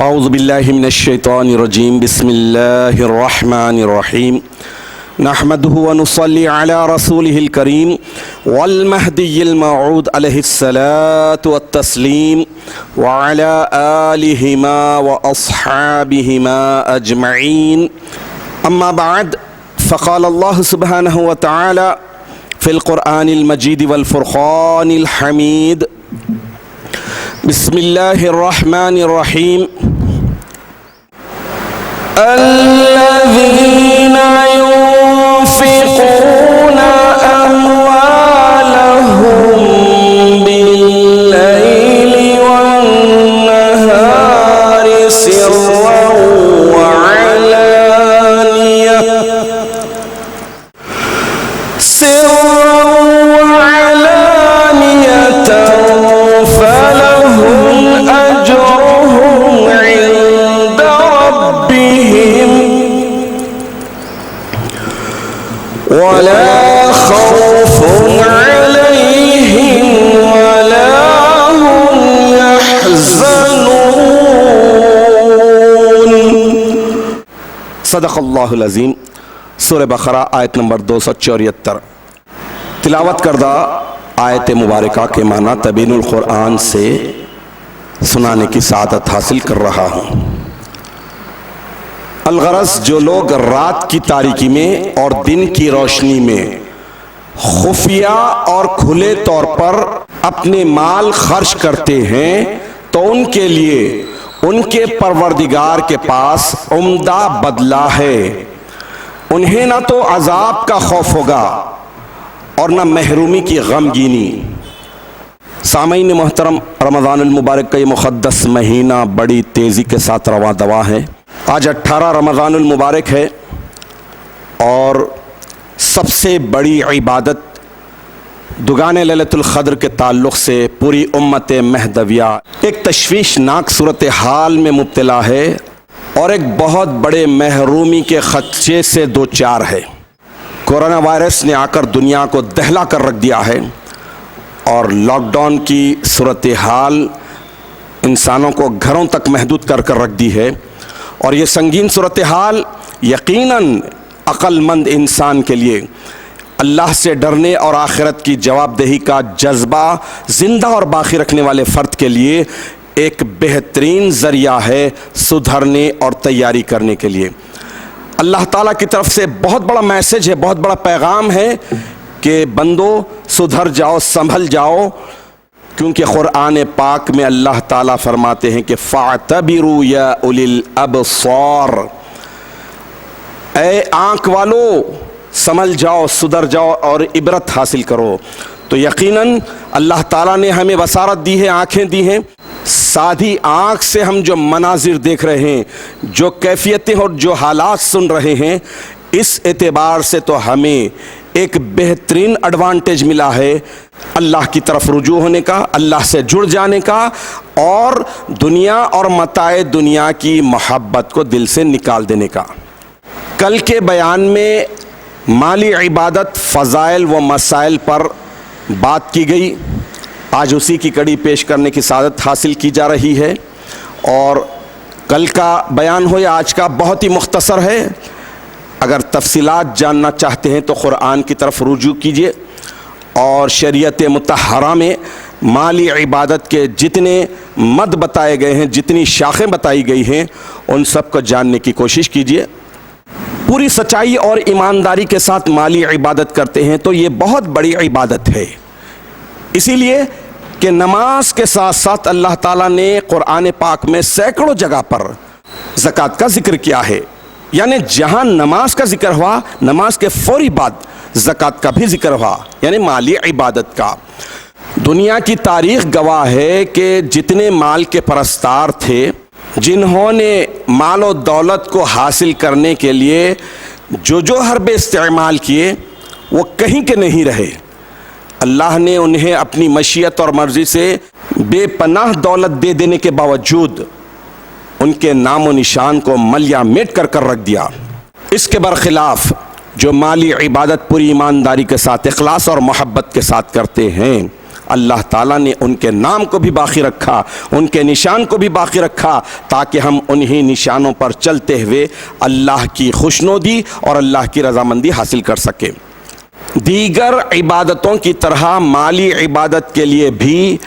اعوذ باللہ من الشیطان الرجیم بسم اللہ الرحمن الرحیم نحمده ونصلي على رسوله الكريم والمهدي الموعود عليه الصلاة والتسليم وعلى آلهما وأصحابهما أجمعين أما بعد فقال الله سبحانه وتعالى في القرآن المجيد والفرقان الحميد بسم الله الرحمن الرحيم الذين ينفقون أموالهم بالليل والنهار سرا وعلانية فلهم أجرهم عند ربهم ولا خوف عليهم ولا هم يحزنون صدق اللہ العظیم۔ سورہ بقرہ آیت نمبر 274۔ تلاوت کردہ آیت مبارکہ کے معنی تبین القرآن سے سنانے کی سعادت حاصل کر رہا ہوں۔ الغرض جو لوگ رات کی تاریکی میں اور دن کی روشنی میں خفیہ اور کھلے طور پر اپنے مال خرچ کرتے ہیں تو ان کے لیے ان کے پروردگار کے پاس عمدہ بدلہ ہے۔ انہیں نہ تو عذاب کا خوف ہوگا اور نہ محرومی کی غمگینی۔ سامعین محترم، رمضان المبارک کا یہ مقدس مہینہ بڑی تیزی کے ساتھ رواں دواں ہے۔ آج 18 رمضان المبارک ہے اور سب سے بڑی عبادت دگان لیلۃ القدر کے تعلق سے پوری امت مہدویہ ایک تشویشناک صورتحال میں مبتلا ہے اور ایک بہت بڑے محرومی کے خدشے سے دوچار ہے۔ کورونا وائرس نے آ کر دنیا کو دہلا کر رکھ دیا ہے اور لاک ڈاؤن کی صورتحال انسانوں کو گھروں تک محدود کر رکھ دی ہے، اور یہ سنگین صورتحال یقیناً عقل مند انسان کے لیے اللہ سے ڈرنے اور آخرت کی جواب دہی کا جذبہ زندہ اور باقی رکھنے والے فرد کے لیے ایک بہترین ذریعہ ہے سدھرنے اور تیاری کرنے کے لیے۔ اللہ تعالیٰ کی طرف سے بہت بڑا میسج ہے، بہت بڑا پیغام ہے کہ بندو سدھر جاؤ، سنبھل جاؤ، کیونکہ قرآن پاک میں اللہ تعالیٰ فرماتے ہیں کہ فَاعْتَبِرُوا يَا أُولِي الْأَبْصَارِ، اے آنکھ والو سنبھل جاؤ، سدھر جاؤ اور عبرت حاصل کرو۔ تو یقیناً اللہ تعالیٰ نے ہمیں بصارت دی ہے، آنکھیں دی ہیں۔ سادھی آنکھ سے ہم جو مناظر دیکھ رہے ہیں، جو کیفیتیں اور جو حالات سن رہے ہیں، اس اعتبار سے تو ہمیں ایک بہترین ایڈوانٹیج ملا ہے اللہ کی طرف رجوع ہونے کا، اللہ سے جڑ جانے کا، اور دنیا اور متاع دنیا کی محبت کو دل سے نکال دینے کا۔ کل کے بیان میں مالی عبادت، فضائل و مسائل پر بات کی گئی۔ آج اسی کی کڑی پیش کرنے کی سعادت حاصل کی جا رہی ہے، اور کل کا بیان ہو یا آج کا بہت ہی مختصر ہے۔ اگر تفصیلات جاننا چاہتے ہیں تو قرآن کی طرف رجوع کیجیے، اور شریعت مطہرہ میں مالی عبادت کے جتنے مد بتائے گئے ہیں، جتنی شاخیں بتائی گئی ہیں، ان سب کو جاننے کی کوشش کیجیے۔ پوری سچائی اور ایمانداری کے ساتھ مالی عبادت کرتے ہیں تو یہ بہت بڑی عبادت ہے۔ اسی لیے کہ نماز کے ساتھ ساتھ اللہ تعالیٰ نے قرآن پاک میں سینکڑوں جگہ پر زکوٰۃ کا ذکر کیا ہے، یعنی جہاں نماز کا ذکر ہوا، نماز کے فوری بعد زکوٰۃ کا بھی ذکر ہوا، یعنی مالی عبادت کا۔ دنیا کی تاریخ گواہ ہے کہ جتنے مال کے پرستار تھے، جنہوں نے مال و دولت کو حاصل کرنے کے لیے جو حربے استعمال کیے، وہ کہیں کے نہیں رہے۔ اللہ نے انہیں اپنی مشیت اور مرضی سے بے پناہ دولت دے دینے کے باوجود ان کے نام و نشان کو ملیہ میٹ کر رکھ دیا۔ اس کے برخلاف جو مالی عبادت پوری ایمانداری کے ساتھ، اخلاص اور محبت کے ساتھ کرتے ہیں، اللہ تعالیٰ نے ان کے نام کو بھی باقی رکھا، ان کے نشان کو بھی باقی رکھا، تاکہ ہم انہی نشانوں پر چلتے ہوئے اللہ کی خوشنودی اور اللہ کی رضامندی حاصل کر سکیں۔ دیگر عبادتوں کی طرح مالی عبادت کے لیے بھی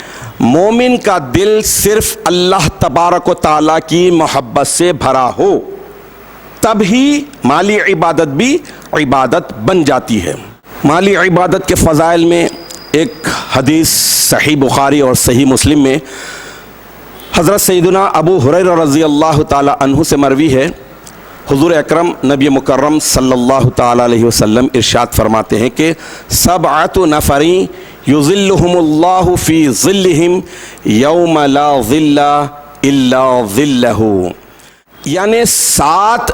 مومن کا دل صرف اللہ تبارک و تعالیٰ کی محبت سے بھرا ہو، تب ہی مالی عبادت بھی عبادت بن جاتی ہے۔ مالی عبادت کے فضائل میں ایک حدیث صحیح بخاری اور صحیح مسلم میں حضرت سیدنا ابو ہریرہ رضی اللہ تعالی عنہ سے مروی ہے، حضور اکرم نبی مکرم صلی اللہ تعالی علیہ وسلم ارشاد فرماتے ہیں کہ سبعۃ نفر یظلہم اللہ فی ظلہم یوم لا ظل الا ظلہ، یعنی 7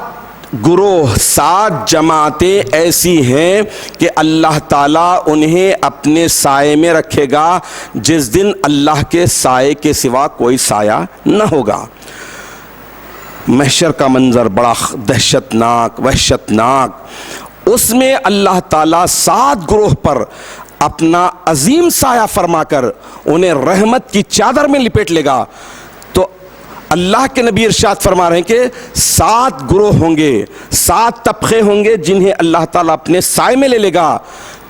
گروہ، 7 جماعتیں ایسی ہیں کہ اللہ تعالیٰ انہیں اپنے سائے میں رکھے گا جس دن اللہ کے سائے کے سوا کوئی سایہ نہ ہوگا۔ محشر کا منظر بڑا دہشتناک، وحشتناک، اس میں اللہ تعالیٰ 7 گروہ پر اپنا عظیم سایہ فرما کر انہیں رحمت کی چادر میں لپیٹ لے گا۔ تو اللہ کے نبی ارشاد فرما رہے ہیں کہ 7 گروہ ہوں گے، 7 طبقے ہوں گے جنہیں اللہ تعالیٰ اپنے سائے میں لے لے گا۔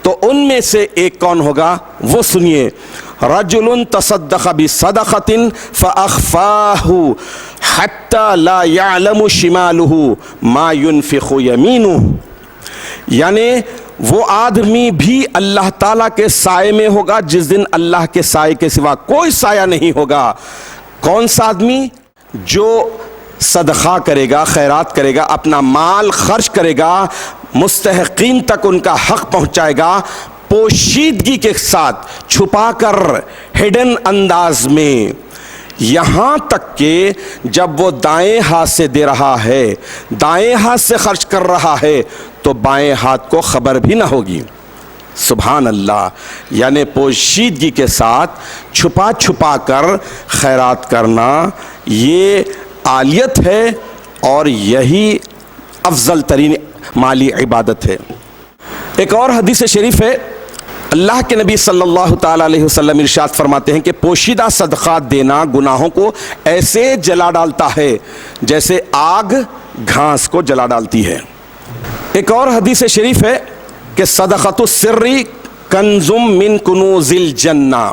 تو ان میں سے ایک کون ہوگا وہ سنیے، رجل تصدق بصدقۃ فاخفاہ حتی لا یعلم شمالہ ما ينفق یمینہ، یعنی وہ آدمی بھی اللہ تعالیٰ کے سائے میں ہوگا جس دن اللہ کے سائے کے سوا کوئی سایہ نہیں ہوگا۔ کون سا آدمی؟ جو صدقہ کرے گا، خیرات کرے گا، اپنا مال خرچ کرے گا، مستحقین تک ان کا حق پہنچائے گا، پوشیدگی کے ساتھ، چھپا کر، ہڈن انداز میں، یہاں تک کہ جب وہ دائیں ہاتھ سے دے رہا ہے، دائیں ہاتھ سے خرچ کر رہا ہے، تو بائیں ہاتھ کو خبر بھی نہ ہوگی۔ سبحان اللہ، یعنی پوشیدگی کے ساتھ چھپا چھپا کر خیرات کرنا یہ عالیت ہے اور یہی افضل ترین مالی عبادت ہے۔ ایک اور حدیث شریف ہے، اللہ کے نبی صلی اللہ تعالی علیہ وسلم ارشاد فرماتے ہیں کہ پوشیدہ صدقات دینا گناہوں کو ایسے جلا ڈالتا ہے جیسے آگ گھاس کو جلا ڈالتی ہے۔ ایک اور حدیث شریف ہے کہ صدقۃ السر کنز من کنوز الجنہ،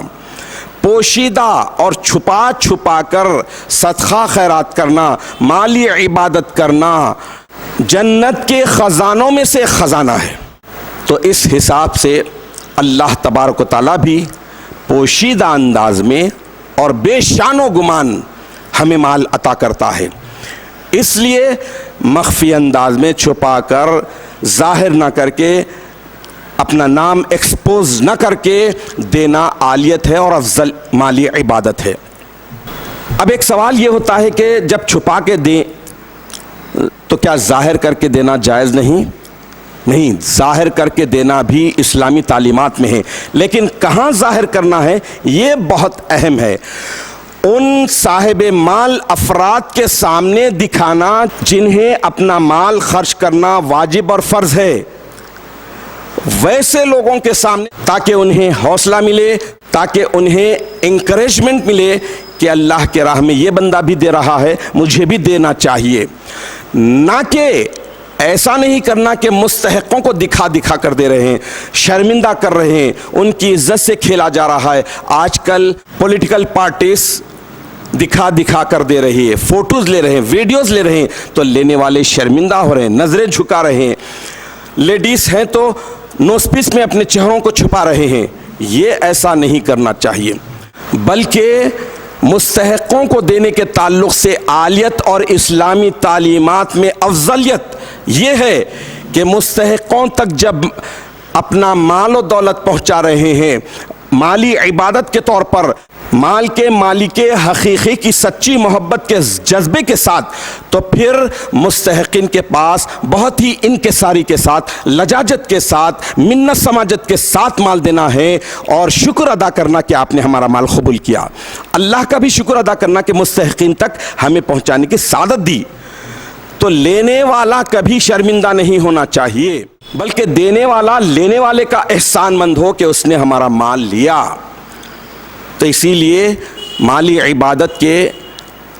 پوشیدہ اور چھپا چھپا کر صدقہ خیرات کرنا، مالی عبادت کرنا جنت کے خزانوں میں سے خزانہ ہے۔ تو اس حساب سے اللہ تبارک و تعالیٰ بھی پوشیدہ انداز میں اور بے شان و گمان ہمیں مال عطا کرتا ہے، اس لیے مخفی انداز میں چھپا کر، ظاہر نہ کر کے، اپنا نام ایکسپوز نہ کر کے دینا عالیت ہے اور افضل مالی عبادت ہے۔ اب ایک سوال یہ ہوتا ہے کہ جب چھپا کے دیں تو کیا ظاہر کر کے دینا جائز نہیں؟ نہیں، ظاہر کر کے دینا بھی اسلامی تعلیمات میں ہے، لیکن کہاں ظاہر کرنا ہے یہ بہت اہم ہے۔ ان صاحب مال افراد کے سامنے دکھانا جنہیں اپنا مال خرچ کرنا واجب اور فرض ہے، ویسے لوگوں کے سامنے، تاکہ انہیں حوصلہ ملے، تاکہ انہیں انکریجمنٹ ملے کہ اللہ کے راہ میں یہ بندہ بھی دے رہا ہے، مجھے بھی دینا چاہیے۔ نہ کہ ایسا نہیں کرنا کہ مستحقوں کو دکھا دکھا کر دے رہے ہیں، شرمندہ کر رہے ہیں، ان کی عزت سے کھیلا جا رہا ہے۔ آج کل پولیٹیکل پارٹیز دکھا دکھا کر دے رہی ہے، فوٹوز لے رہے ہیں، ویڈیوز لے رہے ہیں، تو لینے والے شرمندہ ہو رہے ہیں، نظریں جھکا رہے ہیں۔ لیڈیز ہیں تو نوز پیس میں اپنے چہروں کو چھپا رہے ہیں۔ یہ ایسا نہیں کرنا چاہیے، بلکہ مستحقوں کو دینے کے تعلق سے عالیت اور اسلامی تعلیمات میں افضلیت یہ ہے کہ مستحقوں تک جب اپنا مال و دولت پہنچا رہے ہیں مالی عبادت کے طور پر، مال کے مالک حقیقی کی سچی محبت کے جذبے کے ساتھ، تو پھر مستحقین کے پاس بہت ہی انکساری کے ساتھ، لجاجت کے ساتھ، منت سماجت کے ساتھ مال دینا ہے اور شکر ادا کرنا کہ آپ نے ہمارا مال قبول کیا، اللہ کا بھی شکر ادا کرنا کہ مستحقین تک ہمیں پہنچانے کی سعادت دی۔ تو لینے والا کبھی شرمندہ نہیں ہونا چاہیے، بلکہ دینے والا لینے والے کا احسان مند ہو کہ اس نے ہمارا مال لیا۔ تو اسی لیے مالی عبادت کے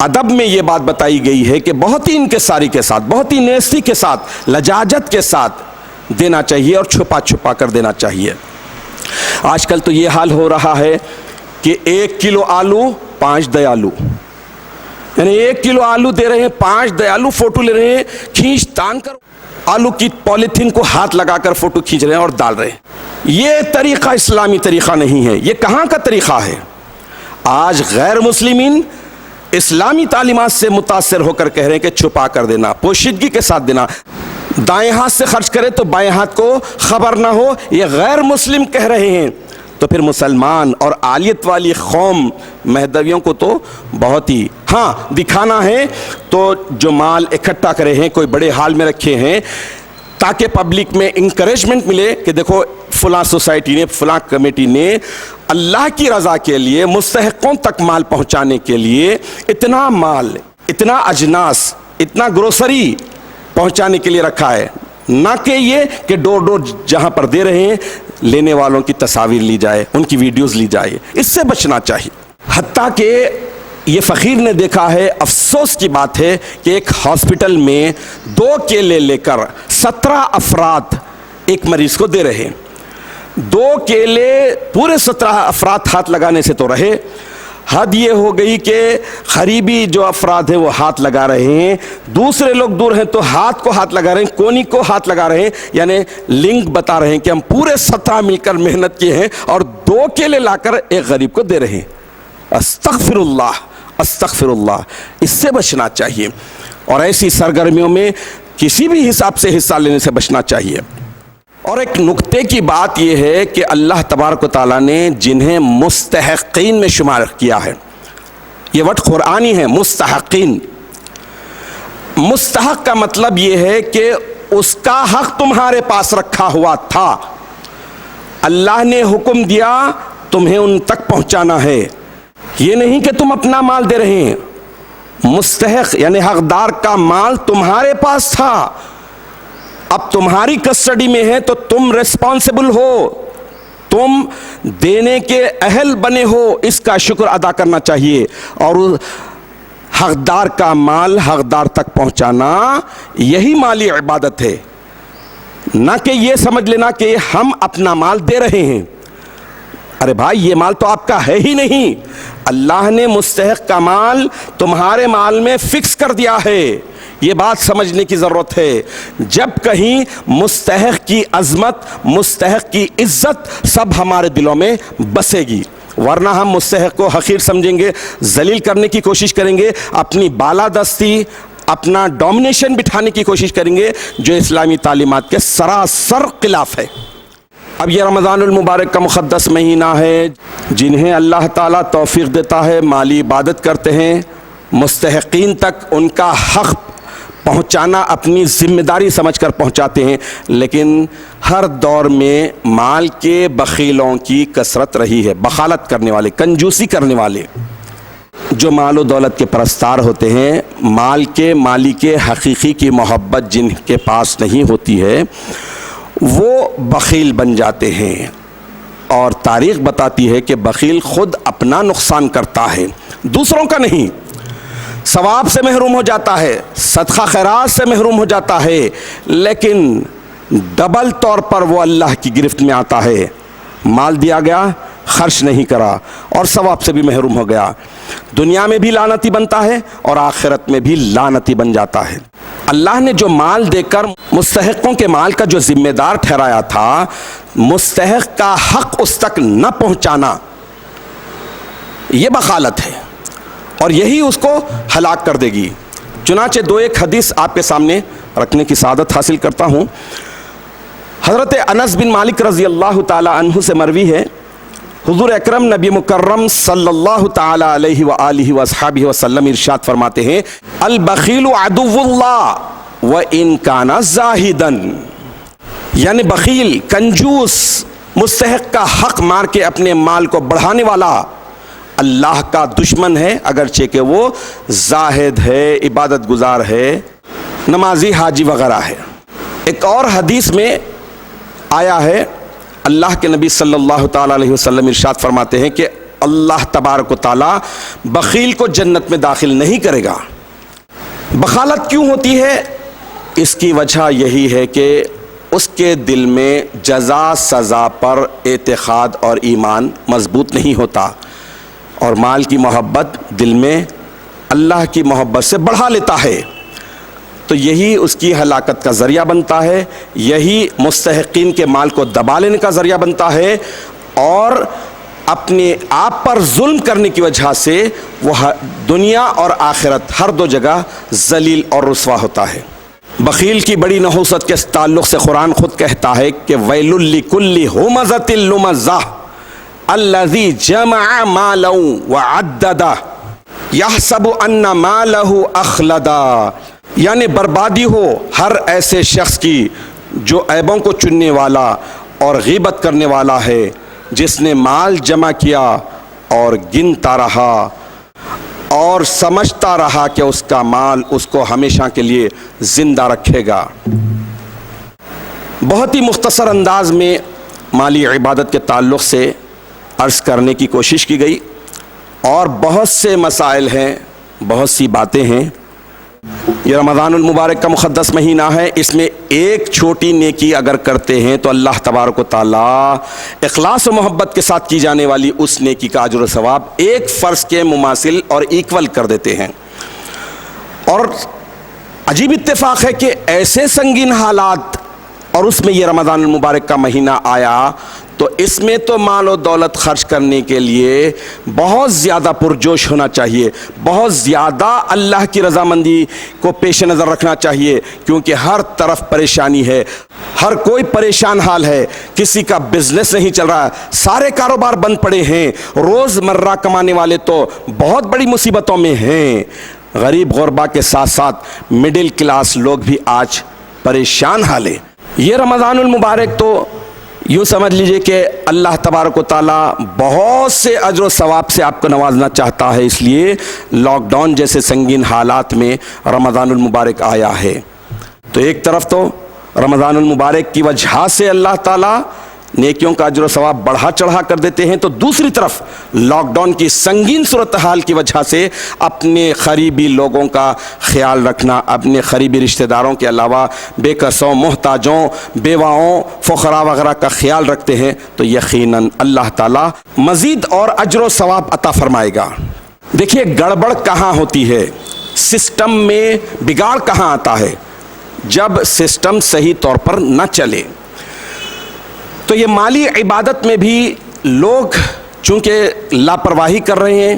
ادب میں یہ بات بتائی گئی ہے کہ بہت ہی انکساری کے ساتھ، بہت ہی نیستی کے ساتھ، لجاجت کے ساتھ دینا چاہیے اور چھپا چھپا کر دینا چاہیے۔ آج کل تو یہ حال ہو رہا ہے کہ 1 کلو آلو 5 دیالو، یعنی 1 کلو آلو دے رہے ہیں، 5 دیالو فوٹو لے رہے ہیں، کھینچ تان کر آلو کی پولیتھین کو ہاتھ لگا کر فوٹو کھینچ رہے ہیں اور ڈال رہے ہیں۔ یہ طریقہ اسلامی طریقہ نہیں ہے، یہ کہاں کا طریقہ ہے؟ آج غیر مسلمین اسلامی تعلیمات سے متاثر ہو کر کہہ رہے ہیں کہ چھپا کر دینا، پوشیدگی کے ساتھ دینا، دائیں ہاتھ سے خرچ کرے تو بائیں ہاتھ کو خبر نہ ہو، یہ غیر مسلم کہہ رہے ہیں۔ تو پھر مسلمان اور عالیت والی قوم مہدویوں کو تو بہت ہی دکھانا ہے، تو جو مال اکٹھا کرے ہیں، کوئی بڑے حال میں رکھے ہیں تاکہ پبلک میں انکریجمنٹ ملے کہ دیکھو فلاں سوسائٹی نے، فلاں کمیٹی نے اللہ کی رضا کے لیے مستحقوں تک مال پہنچانے کے لیے اتنا مال، اتنا اجناس، اتنا گروسری پہنچانے کے لیے رکھا ہے، نہ کہ یہ کہ ڈور ڈور جہاں پر دے رہے ہیں لینے والوں کی تصاویر لی جائے، ان کی ویڈیوز لی جائے، اس سے بچنا چاہیے۔ حتیٰ کہ یہ فقیر نے دیکھا ہے، افسوس کی بات ہے کہ ایک ہاسپٹل میں 2 کیلے لے کر 17 افراد ایک مریض کو دے رہے ہیں۔ 2 کیلے پورے 17 افراد ہاتھ لگانے سے تو رہے، حد یہ ہو گئی کہ قریبی جو افراد ہیں وہ ہاتھ لگا رہے ہیں، دوسرے لوگ دور ہیں تو ہاتھ کو ہاتھ لگا رہے ہیں، کونی کو ہاتھ لگا رہے ہیں، یعنی لنک بتا رہے ہیں کہ ہم پورے 17 مل کر محنت کیے ہیں اور 2 کیلے لا کر ایک غریب کو دے رہے ہیں۔ استغفر اللہ، استغفر اللہ، اس سے بچنا چاہیے اور ایسی سرگرمیوں میں کسی بھی حساب سے حصہ لینے سے بچنا چاہیے۔ اور ایک نکتے کی بات یہ ہے کہ اللہ تبارک و تعالیٰ نے جنہیں مستحقین میں شمار کیا ہے، یہ وٹ قرآنی ہے، مستحقین۔ مستحق کا مطلب یہ ہے کہ اس کا حق تمہارے پاس رکھا ہوا تھا، اللہ نے حکم دیا تمہیں ان تک پہنچانا ہے، یہ نہیں کہ تم اپنا مال دے رہے ہیں۔ مستحق یعنی حقدار کا مال تمہارے پاس تھا، اب تمہاری کسٹڈی میں ہے تو تم ریسپانسبل ہو، تم دینے کے اہل بنے ہو، اس کا شکر ادا کرنا چاہیے۔ اور حقدار کا مال حقدار تک پہنچانا یہی مالی عبادت ہے، نہ کہ یہ سمجھ لینا کہ ہم اپنا مال دے رہے ہیں۔ ارے بھائی یہ مال تو آپ کا ہے ہی نہیں، اللہ نے مستحق کا مال تمہارے مال میں فکس کر دیا ہے، یہ بات سمجھنے کی ضرورت ہے۔ جب کہیں مستحق کی عظمت، مستحق کی عزت سب ہمارے دلوں میں بسے گی، ورنہ ہم مستحق کو حقیر سمجھیں گے، ذلیل کرنے کی کوشش کریں گے، اپنی بالادستی، اپنا ڈومینیشن بٹھانے کی کوشش کریں گے، جو اسلامی تعلیمات کے سراسر خلاف ہے۔ اب یہ رمضان المبارک کا مقدس مہینہ ہے، جنہیں اللہ تعالیٰ توفیق دیتا ہے مالی عبادت کرتے ہیں، مستحقین تک ان کا حق پہنچانا اپنی ذمہ داری سمجھ کر پہنچاتے ہیں، لیکن ہر دور میں مال کے بخیلوں کی کثرت رہی ہے، بخالت کرنے والے، کنجوسی کرنے والے، جو مال و دولت کے پرستار ہوتے ہیں، مال کے مالی کے حقیقی کی محبت جن کے پاس نہیں ہوتی ہے وہ بخیل بن جاتے ہیں، اور تاریخ بتاتی ہے کہ بخیل خود اپنا نقصان کرتا ہے، دوسروں کا نہیں، ثواب سے محروم ہو جاتا ہے، صدقہ خیرات سے محروم ہو جاتا ہے، لیکن ڈبل طور پر وہ اللہ کی گرفت میں آتا ہے، مال دیا گیا، خرچ نہیں کرا اور ثواب سے بھی محروم ہو گیا، دنیا میں بھی لعنتی بنتا ہے اور آخرت میں بھی لعنتی بن جاتا ہے۔ اللہ نے جو مال دے کر مستحقوں کے مال کا جو ذمہ دار ٹھہرایا تھا، مستحق کا حق اس تک نہ پہنچانا، یہ بخالت ہے اور یہی اس کو ہلاک کر دے گی۔ چنانچہ 2-1 حدیث آپ کے سامنے رکھنے کی سعادت حاصل کرتا ہوں۔ حضرت انس بن مالک رضی اللہ تعالی عنہ سے مروی ہے، حضور اکرم نبی مکرم صلی اللہ تعالی علیہ وآلہ وصحبہ وسلم ارشاد فرماتے ہیں، البخیل عدو اللہ وإن کان زاہدا، یعنی بخیل، کنجوس، مستحق کا حق مار کے اپنے مال کو بڑھانے والا اللہ کا دشمن ہے، اگرچہ کہ وہ زاہد ہے، عبادت گزار ہے، نمازی، حاجی وغیرہ ہے۔ ایک اور حدیث میں آیا ہے، اللہ کے نبی صلی اللہ تعالی علیہ وسلم ارشاد فرماتے ہیں کہ اللہ تبارک و تعالیٰ بخیل کو جنت میں داخل نہیں کرے گا۔ بخالت کیوں ہوتی ہے؟ اس کی وجہ یہی ہے کہ اس کے دل میں جزا سزا پر اعتقاد اور ایمان مضبوط نہیں ہوتا، اور مال کی محبت دل میں اللہ کی محبت سے بڑھا لیتا ہے، تو یہی اس کی ہلاکت کا ذریعہ بنتا ہے، یہی مستحقین کے مال کو دبا لینے کا ذریعہ بنتا ہے، اور اپنے آپ پر ظلم کرنے کی وجہ سے وہ دنیا اور آخرت ہر دو جگہ ذلیل اور رسوا ہوتا ہے۔ بخیل کی بڑی نحوست کے تعلق سے قرآن خود کہتا ہے کہ ویل لکل ہمزۃ لمزہ الذی جمع مالا وعددہ یحسب ان مالہ اخلدا، یعنی بربادی ہو ہر ایسے شخص کی جو عیبوں کو چننے والا اور غیبت کرنے والا ہے، جس نے مال جمع کیا اور گنتا رہا اور سمجھتا رہا کہ اس کا مال اس کو ہمیشہ کے لیے زندہ رکھے گا۔ بہت ہی مختصر انداز میں مالی عبادت کے تعلق سے عرض کرنے کی کوشش کی گئی، اور بہت سے مسائل ہیں، بہت سی باتیں ہیں۔ یہ رمضان المبارک کا مقدس مہینہ ہے، اس میں ایک چھوٹی نیکی اگر کرتے ہیں تو اللہ تبارک و تعالیٰ اخلاص و محبت کے ساتھ کی جانے والی اس نیکی کا اجر و ثواب ایک فرض کے مماثل اور ایکول کر دیتے ہیں۔ اور عجیب اتفاق ہے کہ ایسے سنگین حالات اور اس میں یہ رمضان المبارک کا مہینہ آیا تو اس میں تو مال و دولت خرچ کرنے کے لیے بہت زیادہ پرجوش ہونا چاہیے، بہت زیادہ اللہ کی رضامندی کو پیش نظر رکھنا چاہیے، کیونکہ ہر طرف پریشانی ہے، ہر کوئی پریشان حال ہے، کسی کا بزنس نہیں چل رہا، سارے کاروبار بند پڑے ہیں، روز مرہ کمانے والے تو بہت بڑی مصیبتوں میں ہیں، غریب غربا کے ساتھ ساتھ مڈل کلاس لوگ بھی آج پریشان حال ہے۔ یہ رمضان المبارک تو یوں سمجھ لیجئے کہ اللہ تبارک و تعالیٰ بہت سے اجر و ثواب سے آپ کو نوازنا چاہتا ہے، اس لیے لاک ڈاؤن جیسے سنگین حالات میں رمضان المبارک آیا ہے۔ تو ایک طرف تو رمضان المبارک کی وجہ سے اللہ تعالیٰ نیکیوں کا اجر و ثواب بڑھا چڑھا کر دیتے ہیں، تو دوسری طرف لاک ڈاؤن کی سنگین صورتحال کی وجہ سے اپنے قریبی لوگوں کا خیال رکھنا، اپنے قریبی رشتہ داروں کے علاوہ بے کسوں، محتاجوں، بیواؤں، فقراء وغیرہ کا خیال رکھتے ہیں، تو یقیناً اللہ تعالیٰ مزید اور اجر و ثواب عطا فرمائے گا۔ دیکھیے گڑبڑ کہاں ہوتی ہے، سسٹم میں بگاڑ کہاں آتا ہے؟ جب سسٹم صحیح طور پر نہ چلے۔ تو یہ مالی عبادت میں بھی لوگ چونکہ لاپرواہی کر رہے ہیں،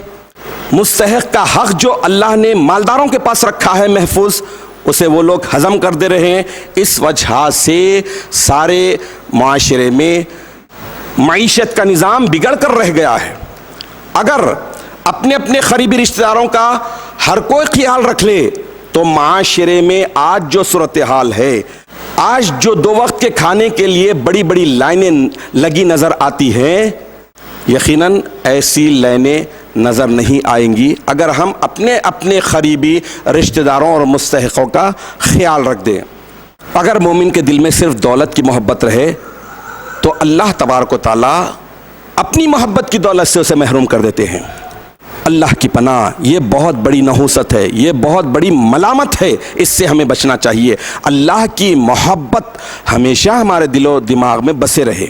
مستحق کا حق جو اللہ نے مالداروں کے پاس رکھا ہے محفوظ، اسے وہ لوگ ہضم کر دے رہے ہیں، اس وجہ سے سارے معاشرے میں معیشت کا نظام بگڑ کر رہ گیا ہے۔ اگر اپنے اپنے قریبی رشتہ داروں کا ہر کوئی خیال رکھ لے تو معاشرے میں آج جو صورتحال ہے، آج جو دو وقت کے کھانے کے لیے بڑی بڑی لائنیں لگی نظر آتی ہیں، یقیناً ایسی لائنیں نظر نہیں آئیں گی اگر ہم اپنے اپنے قریبی رشتہ داروں اور مستحقوں کا خیال رکھ دیں۔ اگر مومن کے دل میں صرف دولت کی محبت رہے تو اللہ تبارک و تعالیٰ اپنی محبت کی دولت سے اسے محروم کر دیتے ہیں۔ اللہ کی پناہ، یہ بہت بڑی نحوست ہے، یہ بہت بڑی ملامت ہے، اس سے ہمیں بچنا چاہیے۔ اللہ کی محبت ہمیشہ ہمارے دل و دماغ میں بسے رہے۔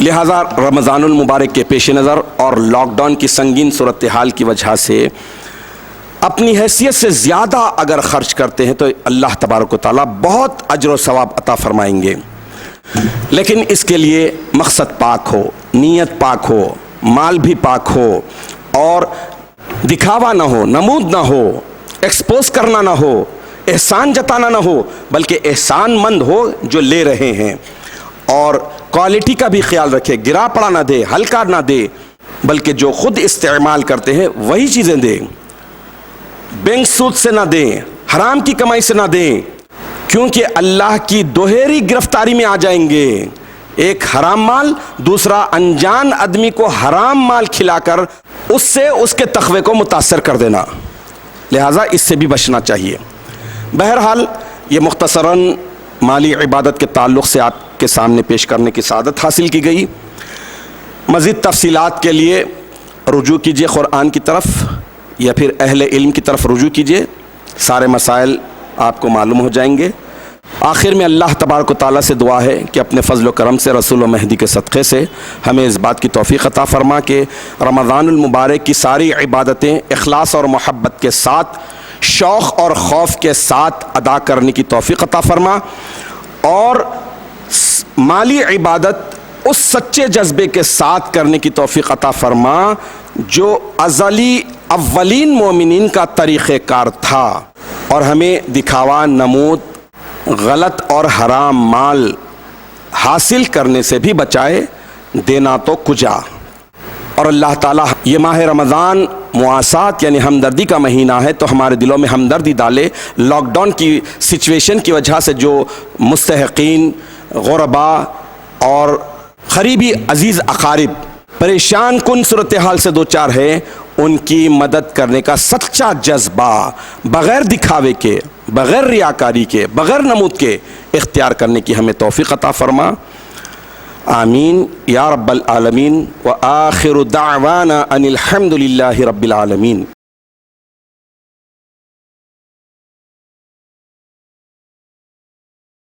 لہٰذا رمضان المبارک کے پیش نظر اور لاک ڈاؤن کی سنگین صورتحال کی وجہ سے اپنی حیثیت سے زیادہ اگر خرچ کرتے ہیں تو اللہ تبارک و تعالیٰ بہت اجر و ثواب عطا فرمائیں گے، لیکن اس کے لیے مقصد پاک ہو، نیت پاک ہو، مال بھی پاک ہو، اور دکھاوا نہ ہو، نمود نہ ہو، ایکسپوز کرنا نہ ہو، احسان جتانا نہ ہو، بلکہ احسان مند ہو جو لے رہے ہیں، اور کوالٹی کا بھی خیال رکھے، گرا پڑا نہ دے، ہلکا نہ دے، بلکہ جو خود استعمال کرتے ہیں وہی چیزیں دیں، بینک سود سے نہ دیں، حرام کی کمائی سے نہ دیں، کیونکہ اللہ کی دوہری گرفتاری میں آ جائیں گے۔ ایک حرام مال، دوسرا انجان آدمی کو حرام مال کھلا کر اس سے اس کے تقوی کو متاثر کر دینا، لہٰذا اس سے بھی بچنا چاہیے۔ بہرحال یہ مختصراً مالی عبادت کے تعلق سے آپ کے سامنے پیش کرنے کی سعادت حاصل کی گئی۔ مزید تفصیلات کے لیے رجوع کیجئے قرآن کی طرف یا پھر اہل علم کی طرف رجوع کیجئے، سارے مسائل آپ کو معلوم ہو جائیں گے۔ آخر میں اللہ تبارک و تعالیٰ سے دعا ہے کہ اپنے فضل و کرم سے، رسول و مہدی کے صدقے سے ہمیں اس بات کی توفیق عطا فرما کہ رمضان المبارک کی ساری عبادتیں اخلاص اور محبت کے ساتھ، شوق اور خوف کے ساتھ ادا کرنے کی توفیق عطا فرما، اور مالی عبادت اس سچے جذبے کے ساتھ کرنے کی توفیق عطا فرما جو ازلی اولین مومنین کا طریقہ کار تھا، اور ہمیں دکھاوا، نمود، غلط اور حرام مال حاصل کرنے سے بھی بچائے، دینا تو کجا۔ اور اللہ تعالیٰ یہ ماہ رمضان مواسات یعنی ہمدردی کا مہینہ ہے، تو ہمارے دلوں میں ہمدردی ڈالے۔ لاک ڈاؤن کی سچویشن کی وجہ سے جو مستحقین، غربا اور قریبی عزیز اقارب پریشان کن صورتحال سے دوچار ہے، ان کی مدد کرنے کا سچا جذبہ بغیر دکھاوے کے، بغیر ریاکاری کے، بغیر نمود کے اختیار کرنے کی ہمیں توفیق عطا فرما۔ آمین یا رب العالمین، وآخر دعوانا ان الحمد للہ رب العالمین۔